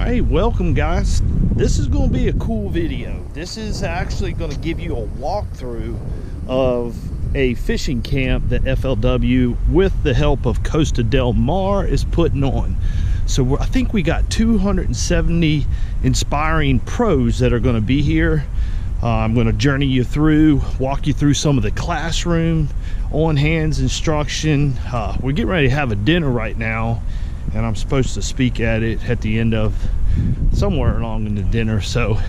Alright, welcome guys. This is going to be a cool video. This is actually going to give you a walkthrough of a fishing camp that FLW, with the help of Costa Del Mar, is putting on. So I think we got 270 inspiring pros that are going to be here. I'm going to journey you through, walk you through some of the classroom, on-hands instruction. We're getting ready to have a dinner right now, and I'm supposed to speak at it at the end of somewhere along in the dinner. So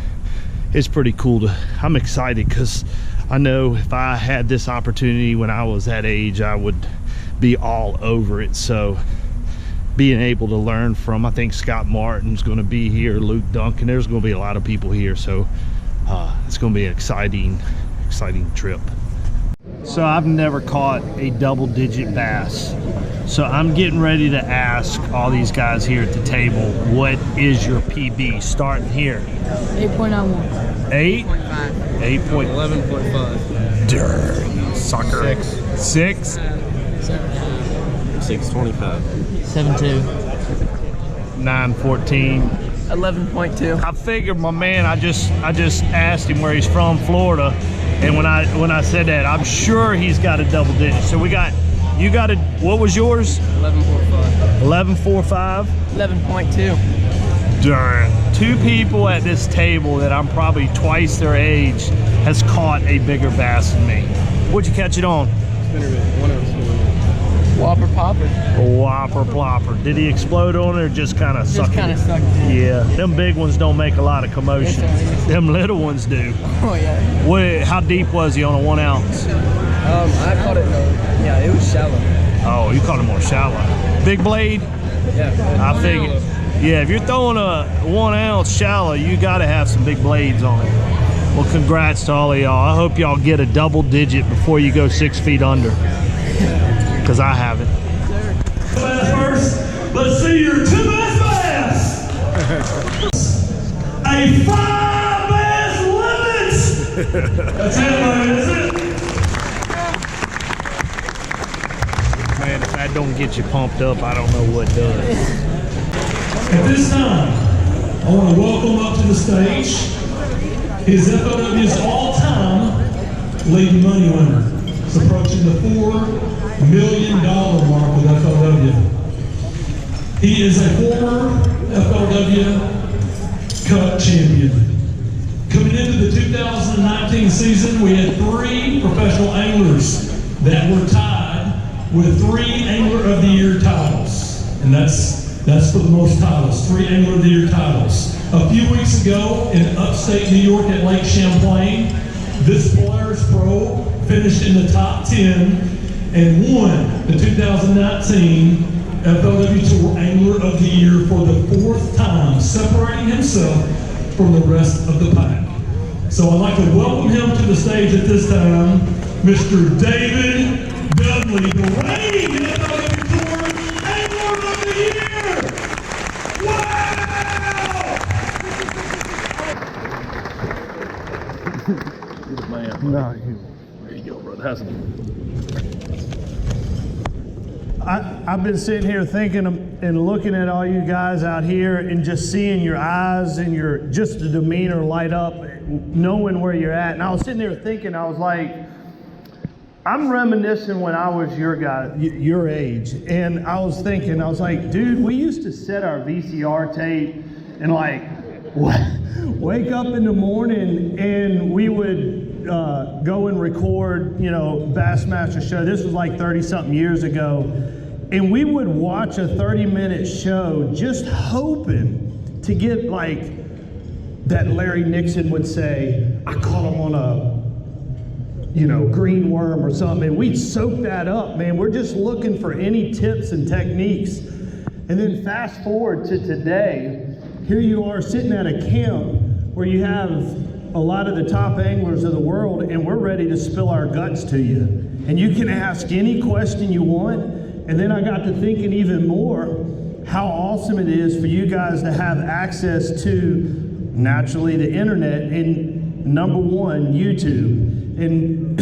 it's pretty cool. I'm excited because I know if I had this opportunity when I was that age, I would be all over it. So being able to learn from, I think Scott Martin's going to be here, Luke Duncan, there's going to be a lot of people here. So it's going to be an exciting trip. So I've never caught a double-digit bass. So I'm getting ready to ask all these guys here at the table, what is your PB? Starting here. 8.91. 8? 8.5. 11.5. Dirty sucker. 6. 6.25. 7.2. 9.14. 11.2. I figured my man, I just asked him where he's from, Florida, and when I said that, I'm sure he's got a double digit. So you got a, what was yours? 11.45. 11.45. 11.2. Darn. 2 people at this table that I'm probably twice their age has caught a bigger bass than me. What'd you catch it on? Spinnerbait. 1 ounce spinnerbait. Whopper popper. Whopper plopper. Did he explode on it or just kind of sucked it? Just kind of sucked it. Yeah, them big ones don't make a lot of commotion. Yes, them little ones do. Oh yeah. How deep was he on a 1 ounce? I caught it, yeah, it was shallow. Oh, you caught it more shallow. Big blade? Yeah. I figured. Yeah, if you're throwing a 1 ounce shallow, you got to have some big blades on it. Well, congrats to all of y'all. I hope y'all get a double digit before you go 6 feet under. Because I haven't. First, let's see your 2 best bass. A 5 bass limit. That's it, man, is it? Man, if that don't get you pumped up, I don't know what does. At this time, I want to welcome up to the stage his FLW's all-time leading money winner. It's approaching the $4 million mark with FLW. He is a former FLW Cup champion. Coming into the 2019 season, we had 3 professional anglers that were tied with 3 Angler of the Year titles. And that's for the most titles, 3 Angler of the Year titles. A few weeks ago in upstate New York at Lake Champlain, this Polaris Pro finished in the top 10 and won the 2019 FLW Tour Angler of the Year for the 4th time, separating himself from the rest of the pack. So I'd like to welcome him to the stage at this time, Mr. David Dudley, the reigning FLW Tour Angler of the Year. Wow! You're the man. No, there you go, brother. How's it? I've been sitting here thinking and looking at all you guys out here and just seeing your eyes and your just the demeanor light up, knowing where you're at. And I was sitting there thinking, I was like, I'm reminiscing when I was your age. And I was thinking, I was like, dude, we used to set our VCR tape and like wake up in the morning and we would go and record, Bassmaster Show. This was like 30-something years ago. And we would watch a 30-minute show just hoping to get like that Larry Nixon would say, I caught him on a, green worm or something. And we'd soak that up, man. We're just looking for any tips and techniques. And then fast forward to today, here you are sitting at a camp where you have a lot of the top anglers of the world, and we're ready to spill our guts to you. And you can ask any question you want. And then I got to thinking even more how awesome it is for you guys to have access to, naturally, the internet, and number 1, YouTube. And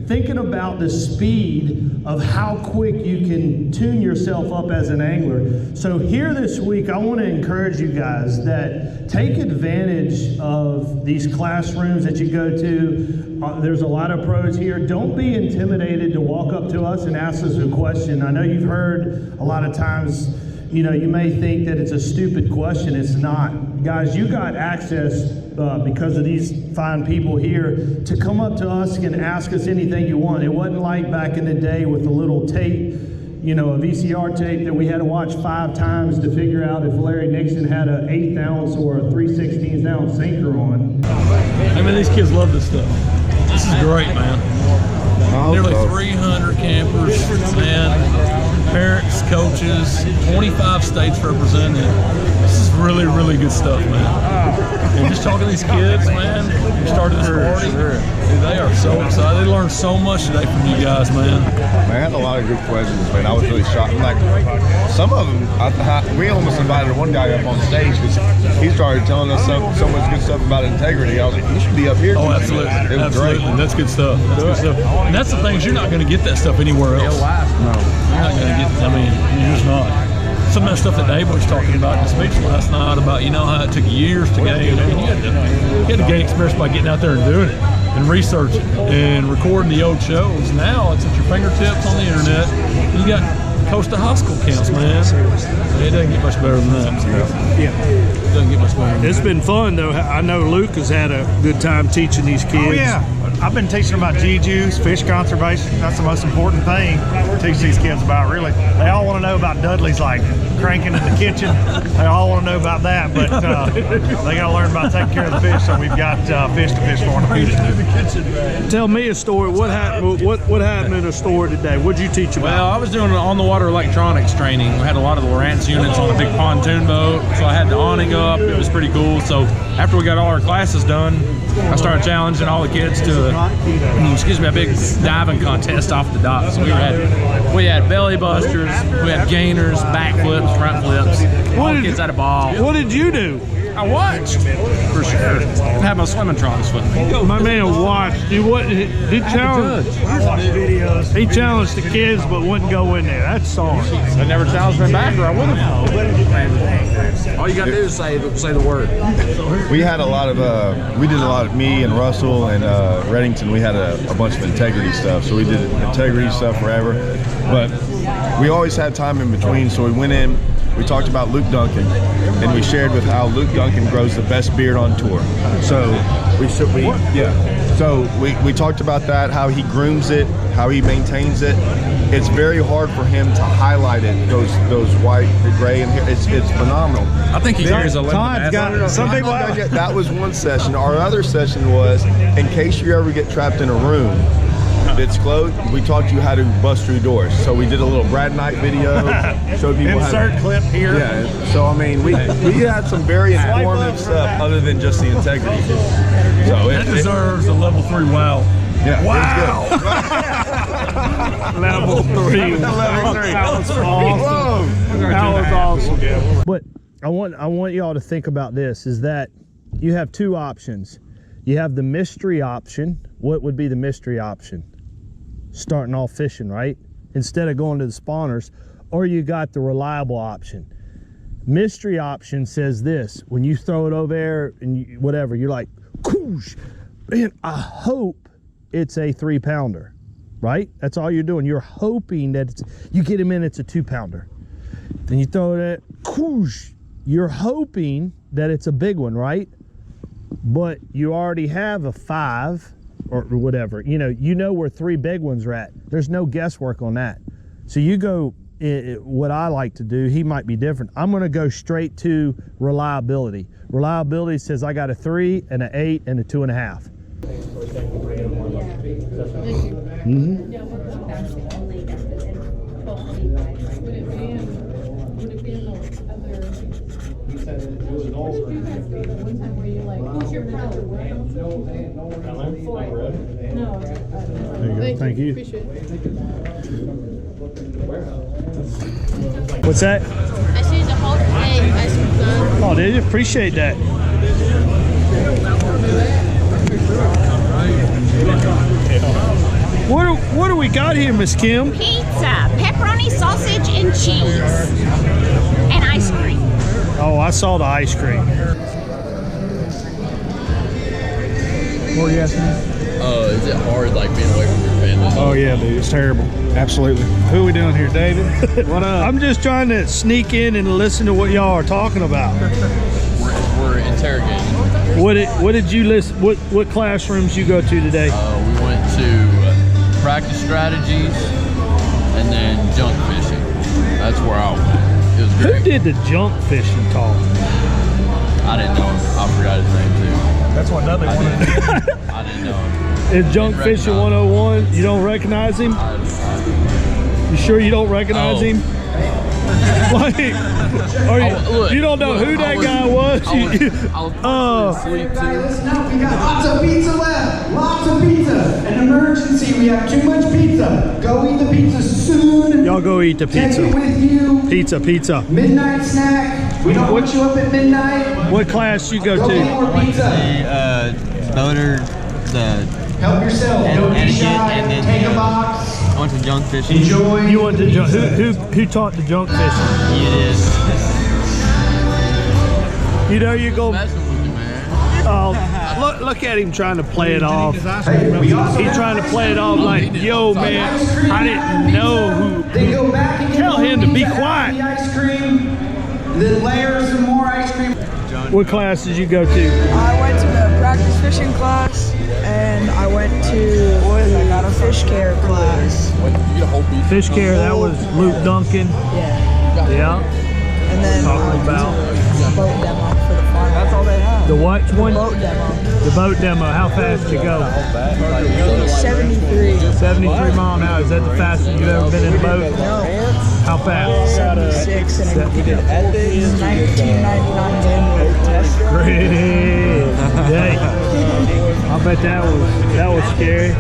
thinking about the speed of how quick you can tune yourself up as an angler. So here this week, I want to encourage you guys that take advantage of these classrooms that you go to. There's a lot of pros here. Don't be intimidated to walk up to us and ask us a question. I know you've heard a lot of times, you know, you may think that it's a stupid question. It's not. Guys, you got access because of these fine people here to come up to us and ask us anything you want. It wasn't like back in the day with a little tape, you know, a VCR tape that we had to watch 5 times to figure out if Larry Nixon had an 1/8 ounce or a 3/16 ounce sinker on. I mean, these kids love this stuff. This is great, man. Nearly 300 campers, man, parents, coaches, 25 states represented. This is really, really good stuff, man. And just talking to these kids, man, who started this party, dude, they are so excited. They learned so much today from you guys, man. I had a lot of good questions, man. I was really shocked. Like, some of them, we almost invited one guy up on stage because he started telling us so much good stuff about integrity. I was like, you should be up here. Oh, absolutely. It was Absolutely. great. That's good stuff. That's good stuff. And that's the thing is you're not going to get that stuff anywhere else. No. You're not going to get, I mean, you're just not. Some of that stuff that Dave was talking about in the speech last night about, you know, how it took years to gain. I mean, you had to gain experience by getting out there and doing it and researching and recording the old shows. Now it's at your fingertips on the internet. You got Costa High School camps, man. It doesn't get much better than that. Yeah. It doesn't get much better. It's been fun, though. I know Luke has had a good time teaching these kids. Oh, yeah. I've been teaching them about G-juice, fish conservation. That's the most important thing to teach these kids about, really. They all want to know about Dudley's, like, cranking in the kitchen. They all want to know about that, but they got to learn about taking care of the fish, so we've got fish to fish for in the future. Tell me a story. What happened? What happened in a store today? What did you teach about? Well, I was doing on-the-water electronics training. We had a lot of the Lowrance units on a big pontoon boat, so I had the awning up. It was pretty cool. So after we got all our classes done, I started challenging all the kids to a big diving contest off the dock. So we had belly busters, we had gainers, backflips, front flips. All the kids had a ball. What did you do? I watched, for sure. I had my swimming trunks with me. My man watched. He challenged. He challenged the kids, but wouldn't go in there. That's sorry. They never challenged me back, or I would have. All you got to do is say the word. We had a lot of, me and Russell and Reddington, we had a bunch of integrity stuff. So we did integrity stuff forever. But we always had time in between, so we went in, we talked about Luke Duncan, and we shared with how Luke Duncan grows the best beard on tour. So we talked about that, how he grooms it, how he maintains it. It's very hard for him to highlight it, those white, the gray, and it's phenomenal. I think he carries a little. Some people that was one session. Our other session was, in case you ever get trapped in a room that's closed, we taught you how to bust through doors. So we did a little Brad Knight video, showed people insert clip here. Yeah, so I mean, we had some very informative stuff other than just the integrity. So That deserves a level 3 wow. Yeah, Wow. it was good. Level 3. That was awesome. That was awesome. But I want y'all to think about this, is that you have 2 options. You have the mystery option. What would be the mystery option? Starting off fishing, right? Instead of going to the spawners. Or you got the reliable option. Mystery option says this: when you throw it over there and whatever, you're like, whoosh, man, I hope it's a 3-pounder, right? That's all you're doing. You're hoping that you get him in, it's a 2-pounder. Then you throw it at, whoosh, you're hoping that it's a big one, right? But you already have a 5 or whatever. You know where 3 big ones are at. There's no guesswork on that. So you go, what I like to do, he might be different. I'm going to go straight to reliability. Reliability says I got a 3 and an 8 and a 2.5. There you go. Thank you. What's that? I see the whole thing. I see the. Oh, did you? Appreciate that. What do we got here, Miss Kim? Pizza, pepperoni, sausage, and cheese, and ice cream. Oh, I saw the ice cream. What were you asking me? Is it hard, like, being away from your family? Oh yeah, dude, it's terrible. Absolutely. Who are we doing here, David? What up? I'm just trying to sneak in and listen to what y'all are talking about. We're interrogating. What did you listen? What classrooms you go to today? We went to practice strategies and then junk fishing. That's where I went. It was Who great. did the junk fishing talk? I didn't know him. I forgot his name too. That's what Dudley wanted to do. I didn't know him. Is Junk Fishing 101? You don't recognize him? You sure you don't recognize him? Like, Look, you don't know who that guy was? I was asleep too. Listen up, we got lots of pizza left. Lots of pizza. An emergency, we have too much pizza. Go eat the pizza soon. Y'all go eat the pizza. Take it with you. Pizza. Midnight snack. We don't want you up at midnight. What class you go Go to? get more pizza. Boater, the Help yourself. Don't be etiquette, shy. and then Take a box. I went to junk fishing. Enjoy. You went to junk. Who taught the junk fishing? It is. You know you go. Messing with you, man. Oh, look at him trying to play it off. Hey, we also He's have trying to play it off like, yo, man, I didn't know who. Then go back and get Tell more him to be pizza after quiet. the ice cream. Then layer some more ice cream. What class did you go to? I went to the practice fishing class, and I went to the fish care class. Fish care, that was Luke Duncan. Yeah. And then Talking about boat demo for the farm. That's all they have. the what one? Boat demo. The boat demo. How fast did you go? 73. 73 mile an hour. Is that the fastest you've ever been in a boat? No. How fast? 76 and a 1999 January test. Great. Hey, I bet that was scary.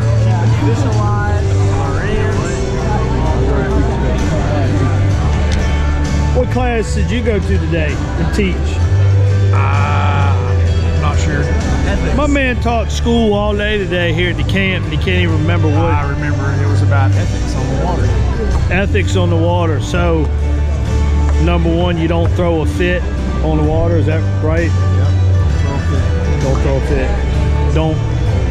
It's a lot. What class did you go to today and teach? I'm not sure. My man taught school all day today here at the camp, and he can't even remember what. I remember it was about ethics on the water. Ethics on the water. So, number one, you don't throw a fit on the water. Is that right? Yep. Don't throw a fit. Don't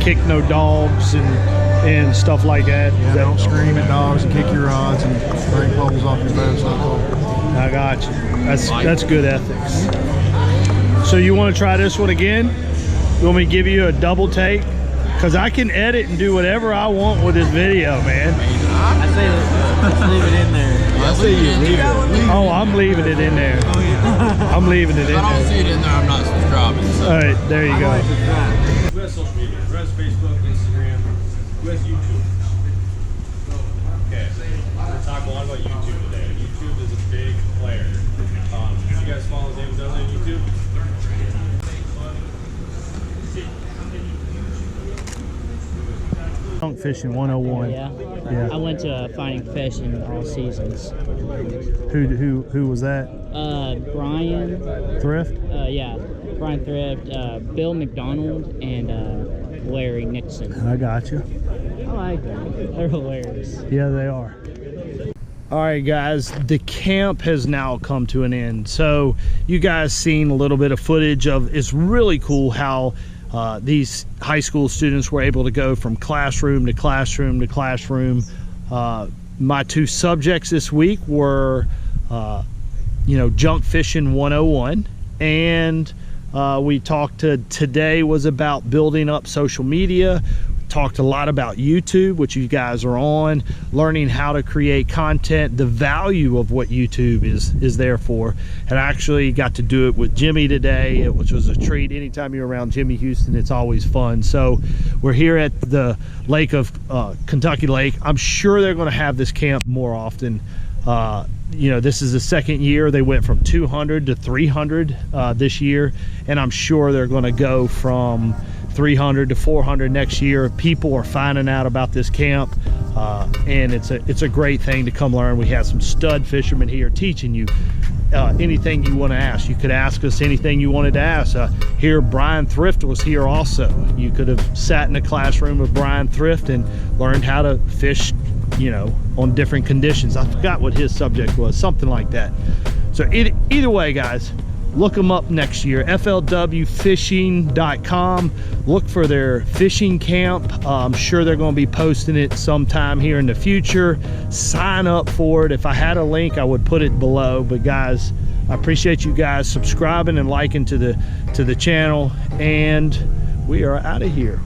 kick no dogs and stuff like that. Yeah, don't scream at dogs and kick your rods and bring poles off your boat. It's not cool. I got you. That's good ethics. So you want to try this one again? You want me to give you a double take? Because I can edit and do whatever I want with this video, man. I say let's leave it in there. I say you leave it. Oh, I'm leaving it in there. I'm leaving it in If I don't there. see it in there, I'm not subscribing. So. All right, there you go. Who has social media? Who has Facebook, Instagram? Who has YouTube? Okay, we're going to talk a lot about YouTube today. YouTube is a big player. Do you guys follow David Dudley on YouTube? Junk Fishing 101. Yeah. Yeah. I went to Finding Fish in all seasons. Who was that? Brian. Thrift? Yeah. Brian Thrift, Bill McDonald, and Larry Nixon. I got you. I like them. They're hilarious. Yeah, they are. All right, guys, the camp has now come to an end. So you guys seen a little bit of footage of, it's really cool how these high school students were able to go from classroom to classroom to classroom. My two subjects this week were, Junk Fishing 101, and we talked today was about building up social media. Talked a lot about YouTube, which you guys are on, learning how to create content, the value of what YouTube is there for. And I actually got to do it with Jimmy today, which was a treat. Anytime you're around Jimmy Houston, it's always fun. So we're here at the lake of Kentucky Lake. I'm sure they're going to have this camp more often. This is the second year. They went from 200 to 300 this year, and I'm sure they're going to go from 300 to 400 next year. People are finding out about this camp, and it's a great thing to come learn. We have some stud fishermen here teaching you anything you want to ask. You could ask us anything you wanted to ask. Here, Brian Thrift was here also. You could have sat in the classroom of Brian Thrift and learned how to fish, you know, on different conditions. I forgot what his subject was, something like that. So either way, guys, look them up next year. FLWfishing.com. Look for their fishing camp. I'm sure they're going to be posting it sometime here in the future. Sign up for it. If I had a link, I would put it below. But guys, I appreciate you guys subscribing and liking to the channel, and we are out of here.